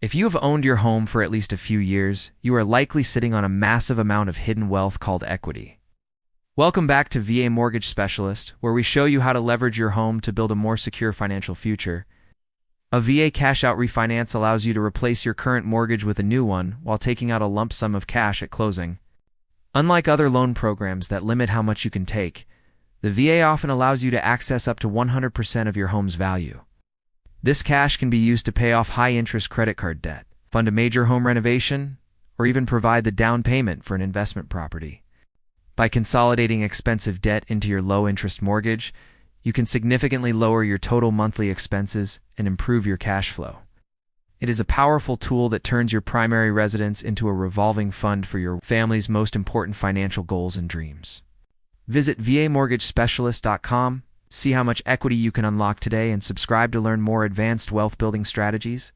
If you have owned your home for at least a few years, you are likely sitting on a massive amount of hidden wealth called equity. Welcome back to VA Mortgage Specialist, where we show you how to leverage your home to build a more secure financial future. A VA Cash-Out Refinance allows you to replace your current mortgage with a new one while taking out a lump sum of cash at closing. Unlike other loan programs that limit how much you can take, the VA often allows you to access up to 100% of your home's value. This cash can be used to pay off high-interest credit card debt, fund a major home renovation, or even provide the down payment for an investment property. By consolidating expensive debt into your low-interest mortgage, you can significantly lower your total monthly expenses and improve your cash flow. It is a powerful tool that turns your primary residence into a revolving fund for your family's most important financial goals and dreams. Visit VAMortgageSpecialist.com, see how much equity you can unlock today, and subscribe to learn more advanced wealth-building strategies.